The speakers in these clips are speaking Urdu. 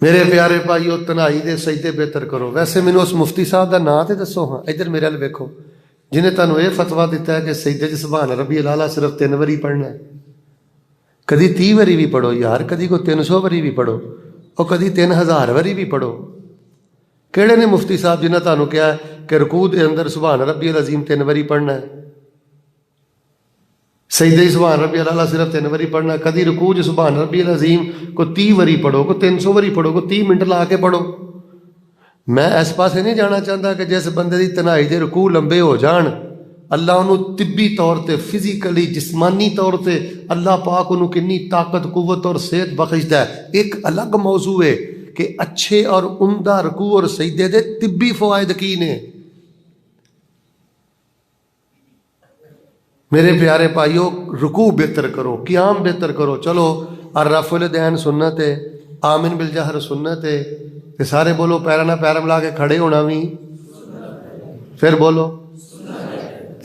میرے پیارے بھائیو تنہائی دے سجدے بہتر کرو. ویسے مینوں اس مفتی صاحب دا نام تے دسو ہاں, ادھر میرے ول ویکھو, جنہیں تانوں یہ فتوا دیتا ہے کہ سجدے چ سبحان ربی الاعلیٰ صرف 3 واری پڑھنا ہے. کدی 30 واری بھی پڑھو یار, کدی کوئی 300 واری بھی پڑھو, اور کدی 3000 واری بھی پڑھو. کہڑے نے مفتی صاحب جنہیں تانوں کہا ہے کہ رکوع دے اندر سبحان ربی العظیم 3 واری پڑھنا ہے, سجدے سبحان ربی الاعلیٰ صرف 3 واری پڑھنا ہے. کدی رکوع سبحان ربی العظیم کو 30 واری پڑھو, کو 300 واری پڑھو, کو 30 منٹ لا کے پڑھو. میں اس پاسے نہیں جانا چاہتا کہ جس بندے دی تنہائی دے رکوع لمبے ہو جان, اللہ انہوں طبی طور تے فزیکلی جسمانی طور تے اللہ پاک انہوں کنی طاقت قوت اور صحت بخشتا ہے. ایک الگ موضوع ہے کہ اچھے اور عمدہ رکوع اور سجدے دے طبی فوائد کی نے. میرے پیارے بھائیو رکوع بہتر کرو, قیام بہتر کرو. چلو الرفع الدین سنت ہے, آمن بالجہر سنت ہے, تے سارے بولو پیرا نہ پیرا ملا کے کھڑے ہونا بھی, پھر بولو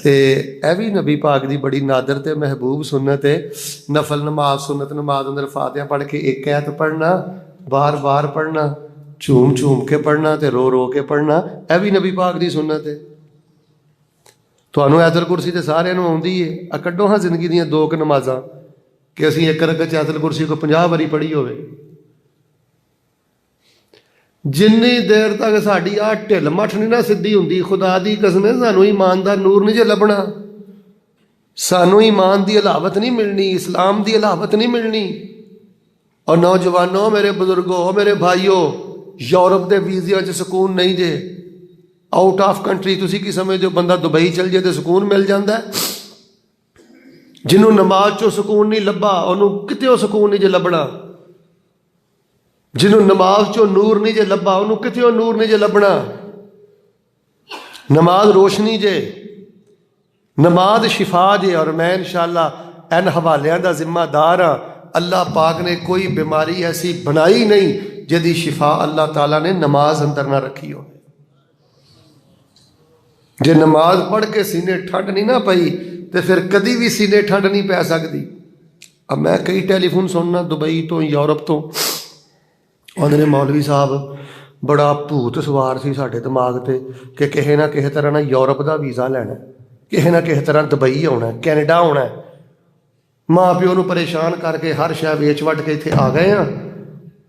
تے اے بھی نبی پاک دی بڑی نادر تے محبوب سنت ہے. نفل نماز سنت نماز اندر فاتحہ پڑھ کے ایک آیت پڑھنا, بار بار پڑھنا, جھوم جھوم کے پڑھنا تے رو رو کے پڑھنا, اے بھی نبی پاک دی سنت ہے. تھانوں آیت الکرسی تے سارے نوں آوندی ہے, کڈو ہاں زندگی دیاں 2 نمازاں کہ اسی ایک رکعت آیت الکرسی کو 50 واری پڑھی ہوئے. جنی دیر تک ساڈی آ ڈھل مٹھ نہیں نہ سدھی ہوندی, خدا دی قسم ہے سانوں ایمان دا نور نہیں جے لبنا, سانوں ایمان دی علاوت نہیں ملنی, اسلام دی علاوت نہیں ملنی. اور نوجوانوں, میرے بزرگوں, میرے بھائیوں, یورپ دے ویزیاں چ سکون نہیں جے. آؤٹ آف کنٹری تسی کی سمجھ جو بندہ دبئی چل جائے تو سکون مل جاندہ ہے. جنہوں نماز چو سکون نہیں لبا انہوں کتے سکون نہیں جے لبنا, جنہوں نماز چو نور نہیں جے لبا انہوں کتے نور نہیں جے لبنا. نماز روشنی جے, نماز شفا جے. اور میں انشاءاللہ این حوالیاں دا ذمہ دار ہاں. اللہ پاک نے کوئی بیماری ایسی بنائی نہیں جدی شفا اللہ تعالیٰ نے نماز اندر نہ رکھی ہو. جے نماز پڑھ کے سینے ٹھنڈ نہیں نہ پئی تو پھر کدی بھی سینے ٹھنڈ نہیں پی سکتی. اب میں کئی ٹیلی فون سننا دبئی تو یورپ تو, انہوں نے مولوی صاحب بڑا بھوت سوار سی ساڈے دماغ تے کہ کہے نہ کہے طرح نہ یورپ دا ویزا لینا, کہے نہ کہے طرح دبئی ہونا, کینیڈا ہونا ہے. ماں پیو نو پریشان کر کے ہر شے ویچ وٹ کے اتنے آ گئے ہاں,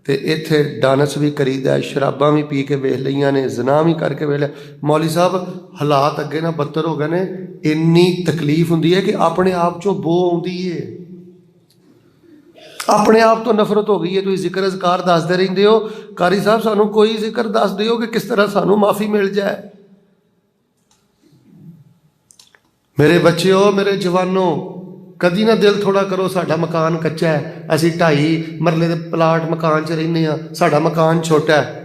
تے ایتھے ڈانس بھی کریدا ہے, شراباں بھی پی کے ویکھ لئیاں نے, زنا بھی کر کے ویکھ لیا. مولوی صاحب حالات اگے نہ بدتر ہو گئے نے. انی تکلیف ہوندی ہے کہ اپنے آپ چوں بو آوندی ہے, اپنے آپ تو نفرت ہو گئی ہے. تسی ذکر اذکار دس دے رہندے ہو, قاری صاحب سانوں کوئی ذکر دس دیو کہ کس طرح سانوں معافی مل جائے. میرے بچیو, میرے جوانوں, کدی نہ دل تھوڑا کرو ساڈا مکان کچا ہے, اسی 2.5 مرلے دے پلاٹ مکان چ رہنے ہاں, ساڈا مکان چھوٹا ہے.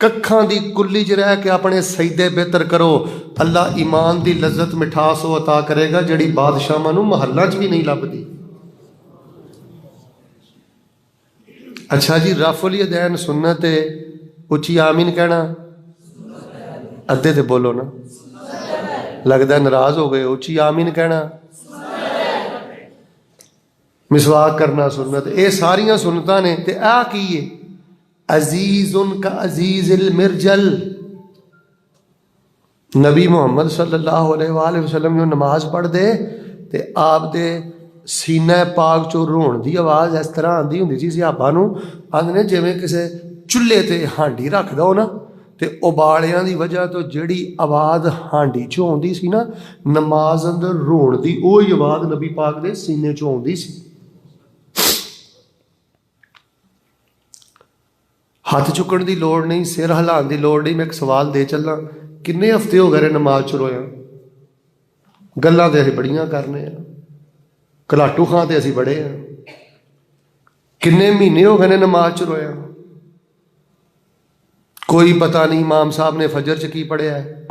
ککھاں دی کلی چ رہ کے اپنے سجدے بہتر کرو, اللہ ایمان دی لذت مٹھاس و عطا کرے گا جڑی بادشاہاں نوں محلہ چ بھی نہیں لبدی. اچھا جی, رفع الیدین سنت ہے, اچھی آمین کہنا, ادھے تے بولو نا, لگتا ہے ناراض ہو گئے. اچھی آمین کہنا, مسواک کرنا سنت, اے ساریاں سنتاں نے. تے آ کی ہے عزیز کا عزیز المرجل. نبی محمد صلی اللہ علیہ وآلہ وسلم جو نماز پڑھ دے تے آپ دے سینہ پاک چو رون دی آواز اس طرح آندی ہوندی سی صحابہ نوں, آندے جویں کسے چولہے تے ہانڈی رکھ دو نا تے ابالیاں دی وجہ تو جڑی آواز ہانڈی چوں آندی سی نا, نماز اندر رون دی اوہی آواز نبی پاک دے سینے چوں آندی سی. ہاتھ چکن دی لوڑ نہیں, سر ہلان دی لوڑ نہیں. میں ایک سوال دے چلنا, کنے ہفتے ہو گئے نماز چ رویا؟ گلاں تے اسی بڑیاں کرنے ہیں, کلاٹو خاں تے اسی بڑے ہیں. کنے مہینے ہو گئے نے نماز چ رویا؟ کوئی پتہ نہیں امام صاحب نے فجر چ کی پڑھیا ہے,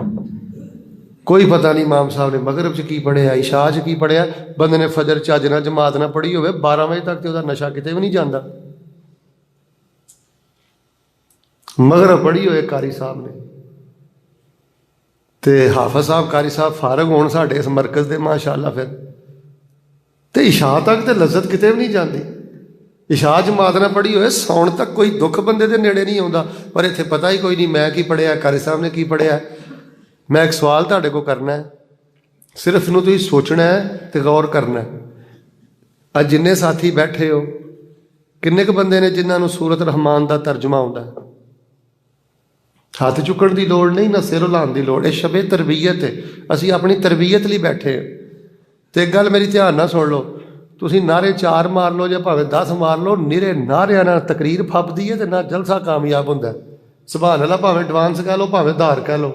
کوئی پتہ نہیں امام صاحب نے مغرب چ کی پڑھیا, عشاء چ کی پڑھیا. بندے نے فجر چج نہ جماعت نہ پڑھی ہوئے, 12 بجے تک تے وہ نشہ کتے بھی نہیں جانا. مغرب پڑھی ہوئے قاری صاحب نے, تے حافظ صاحب قاری صاحب فارغ ہون ساڈے اس مرکز دے ماشاءاللہ, پھر تے عشاء تک تے لذت کتے بھی نہیں جاندی. ਇਸ਼ਾ ਜਮਾਤ ਨਾ ਪੜ੍ਹੀ ਹੋਏ, ਸੌਣ ਤੱਕ ਕੋਈ ਦੁੱਖ ਬੰਦੇ ਦੇ ਨੇੜੇ ਨਹੀਂ ਆਉਂਦਾ। ਪਰ ਇੱਥੇ ਪਤਾ ਹੀ ਕੋਈ ਨਹੀਂ ਮੈਂ ਕੀ ਪੜ੍ਹਿਆ, ਕਾਰੀ ਸਾਹਿਬ ਨੇ ਕੀ ਪੜ੍ਹਿਆ। ਮੈਂ ਇੱਕ ਸਵਾਲ ਤੁਹਾਡੇ ਕੋਲ ਕਰਨਾ ਹੈ, ਸਿਰਫ ਇਹਨੂੰ ਤੁਸੀਂ ਸੋਚਣਾ ਹੈ ਤੇ ਗੌਰ ਕਰਨਾ ਹੈ। ਅੱਜ ਜਿੰਨੇ ਸਾਥੀ ਬੈਠੇ ਹੋ, ਕਿੰਨੇ ਕੁ ਬੰਦੇ ਨੇ ਜਿਨ੍ਹਾਂ ਨੂੰ ਸੂਰਤ ਰਹਿਮਾਨ ਦਾ ਤਰਜਮਾ ਆਉਂਦਾ? ਹੱਥ ਚੁੱਕਣ ਦੀ ਲੋੜ ਨਹੀਂ, ਨਾ ਸਿਰ ਹਿਲਾਉਣ ਦੀ ਲੋੜ। ਇਹ ਸ਼ਬੇ ਤਰਬੀਅਤ ਹੈ, ਅਸੀਂ ਆਪਣੀ ਤਰਬੀਅਤ ਲਈ ਬੈਠੇ ਹਾਂ। ਤੇ ਇੱਕ ਗੱਲ ਮੇਰੀ ਧਿਆਨ ਨਾਲ ਸੁਣ ਲਓ, ਤੁਸੀਂ ਨਾਰੇ 4 ਮਾਰ ਲਓ ਜਾਂ ਭਾਵੇਂ 10 ਮਾਰ ਲਓ, ਨਿਰੇ ਨਾਰਿਆਂ ਨਾਲ ਤਕਰੀਰ ਫੱਬਦੀ ਹੈ ਤੇ ਨਾ ਜਲਸਾ ਕਾਮਯਾਬ ਹੁੰਦਾ। ਸੁਭਾਨ ਅੱਲਾ ਭਾਵੇਂ ਐਡਵਾਂਸ ਕਹਿ ਲਓ, ਭਾਵੇਂ ਧਾਰ ਕਹਿ ਲਓ,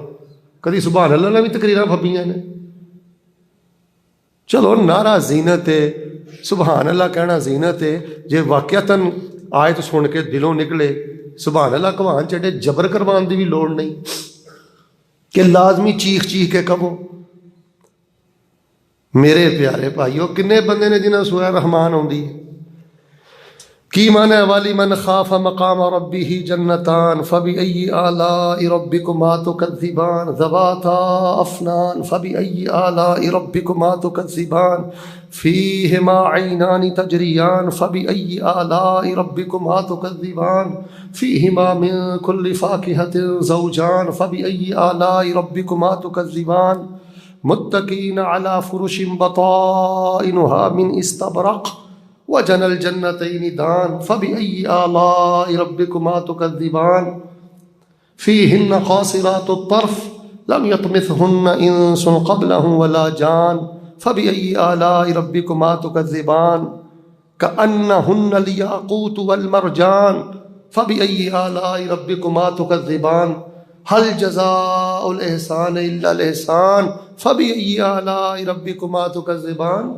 ਕਦੀ ਸੁਭਾਨ ਅੱਲਾ ਨਾਲ ਵੀ ਤਕਰੀਰਾਂ ਫੱਬੀਆਂ ਨੇ। ਚਲੋ ਨਾਰਾ ਜ਼ੀਨਤ ਹੈ, ਸੁਭਾਨ ਅੱਲਾ ਕਹਿਣਾ ਜ਼ੀਨਤ ਹੈ। ਜੇ ਵਾਕਿਆਤਨ ਆਇਤ ਸੁਣ ਕੇ ਦਿਲੋਂ ਨਿਕਲੇ ਸੁਭਾਨ ਅੱਲਾ ਕਹਾਣ ਚੱਡੇ, ਜਬਰ ਕਰਵਾਉਣ ਦੀ ਵੀ ਲੋੜ ਨਹੀਂ ਕਿ ਲਾਜ਼ਮੀ ਚੀਖ ਚੀਖ ਕੇ ਕਹੋ। ਮੇਰੇ ਪਿਆਰੇ ਭਾਈਓ, ਕਿੰਨੇ ਬੰਦੇ ਨੇ ਜਿਨ੍ਹਾਂ ਸੂਰਾ ਰਹਿਮਾਨ ਆਉਂਦੀ ਹੈ? کی معنی والی من خاف مقام ربه جنتان فبأي آلاء ربكما تكذبان ذواتا أفنان فبأي آلاء ربكما تكذبان فيهما عينان تجريان فبأي آلاء ربكما تكذبان فيهما من كل فاكهة زوجان فبأي آلاء ربكما تكذبان متكئين على فرش بطائنها من استبرق وجنى الجنتين دان فبأي آلاء ربكما تكذبان فيهن قاصرات الطرف لم يطمثهن إنس قبلهم ولا جان فبأي آلاء ربكما تكذبان كأنهن الياقوت والمرجان فبأي آلاء ربكما تكذبان هل جزاء الإحسان إلا الإحسان فبأي آلاء ربكما تكذبان۔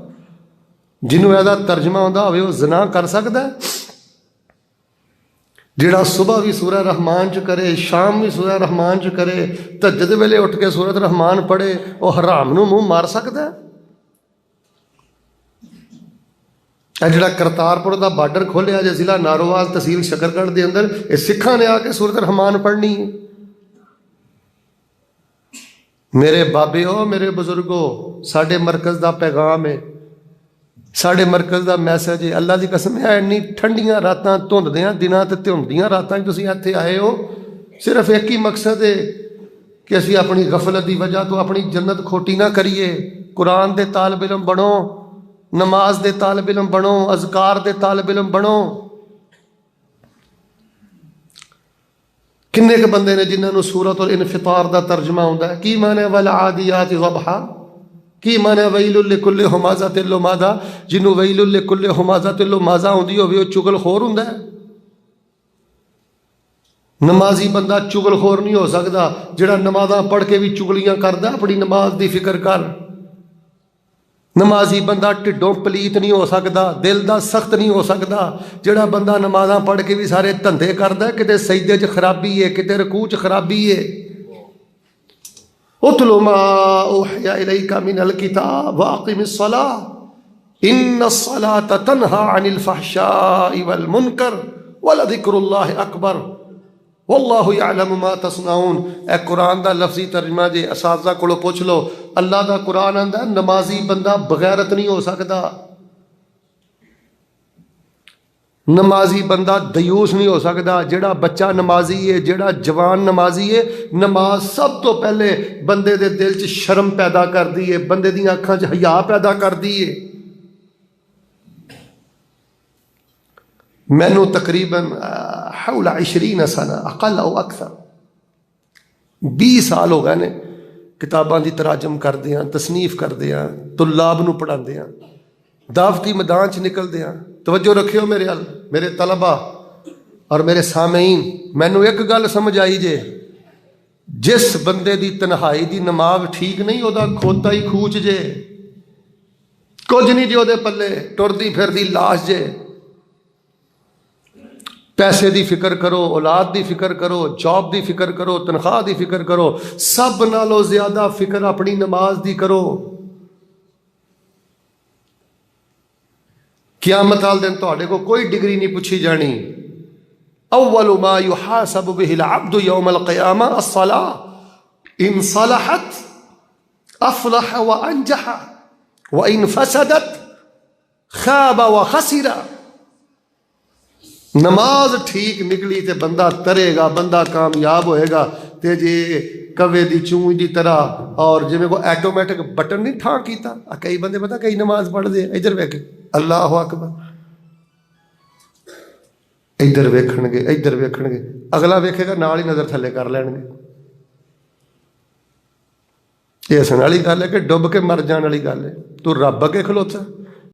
جنہوں ایسا ترجمہ ہوتا ہوئے وہ زنا کر سکتا ہے؟ جڑا صبح بھی سورہ رحمان چ کرے، شام بھی سورہ رحمان چ کرے، تہجد ویلے اٹھ کے سورۃ رحمان پڑھے، وہ حرام نو منہ مار سکتا ہے؟ اے جڑا کرتارپور دا بارڈر کھولیا جے ضلع نارووال تحصیل شکرگڑھ دے اندر، یہ سکھاں نے آ کے سورۃ رحمان پڑھنی ہے؟ میرے بابیو، میرے بزرگو، ساڈے مرکز دا پیغام ہے، ساڈے مرکز دا میسج ہے۔ اللہ دی قسم ہے، اینی ٹھنڈیاں راتاں دھندیاں دناں تے دھندیاں راتاں تسی ایتھے آئے ہو، صرف ایک ہی مقصد ہے کہ اسی اپنی غفلت دی وجہ تو اپنی جنت کھوٹی نہ کریے۔ قرآن دے طالب علم بنو، نماز دے طالب علم بنو، اذکار دے طالب علم بنو۔ کنے کے بندے نے جنہاں نو سورۃ الانفطار دا ترجمہ ہوندا ہے؟ کی معنی والعادیات ضبحا؟ کی معنی ویل لکل ہمازۃ لمازہ؟ جنوں ویل لکل ہمازۃ لمازہ ہوندی ہوے وہ چگل خور ہوندا ہے؟ نمازی بندہ چگل خور نہیں ہو سکتا۔ جڑا نمازاں پڑھ کے بھی چگلیاں کردا، اپنی نماز دی فکر کر۔ نمازی بندہ ٹھڈوں پلیت نہیں ہو سکتا، دل دا سخت نہیں ہو سکتا۔ جڑا بندہ نمازاں پڑھ کے بھی سارے دھندے کردا ہے، کتے سجدے چ خرابی ہے، کتے رکوع چ خرابی ہے۔ اتل ما اوحی الیک من الکتاب واقم الصلاۃ ان الصلاۃ تنہی عن الفحشاء والمنکر ولذکر اللہ اکبر واللہ یعلم ما تصنعون۔ اے قرآن دا لفظی ترجمہ جے اساتذہ کولو پوچھ لو۔ اللہ دا قرآن آندا نمازی بندہ بغیرت نہیں ہو سکتا، نمازی بندہ دیوس نہیں ہو سکتا۔ جڑا بچہ نمازی ہے، جڑا جوان نمازی ہے، نماز سب تو پہلے بندے دے دل چ شرم پیدا کر دی ہے، بندے دی آنکھاں چ حیا پیدا کر دی ہے۔ مینوں تقریباً حول 20 سنہ اقل او اکثر 20 سال ہو گئے نے کتاباں دی تراجم کردیاں، تصنیف کردیاں، طلاب نو پڑھاندیاں، دعوتی میدان چ نکلدیاں۔ توجہ رکھیو میرے ال، میرے طلبہ اور میرے سامعین، مینوں ایک گل سمجھ آئی جے، جس بندے دی تنہائی دی نماز ٹھیک نہیں، او دا کھوتا ہی کھوچ جے، کچھ نہیں جے او دے پلے، ٹردی پھردی لاش جے۔ پیسے دی فکر کرو، اولاد دی فکر کرو، جاب دی فکر کرو، تنخواہ دی فکر کرو، سب نالوں زیادہ فکر اپنی نماز دی کرو۔ قیامت والے دن تہاڈے کو کوئی ڈگری نہیں پوچھی جانی۔ اول ما یحاسب به العبد یوم القیامہ الصلاۃ ان صلحت افلح وانجح وان فسدت خاب وخسر۔ نماز ٹھیک نکلی تے بندہ ترے گا، بندہ کامیاب ہوئے گا۔ تے جی کوے دی چونج دی طرح اور جی کو ایٹومیٹک بٹن نہیں ٹھان کیتا، کئی بندے پتا کئی نماز پڑھ دے ادھر ویکھ اللہ اکبر، ادھر ویکھن گے ادھر ویکھن گے، اگلا ویکھے گا نال ہی نظر تھلے کر لین گے۔ یہ ہسن والی گل ہے کہ ڈب کے مر جان والی گل ہے؟ تو رب اگے کھلوتا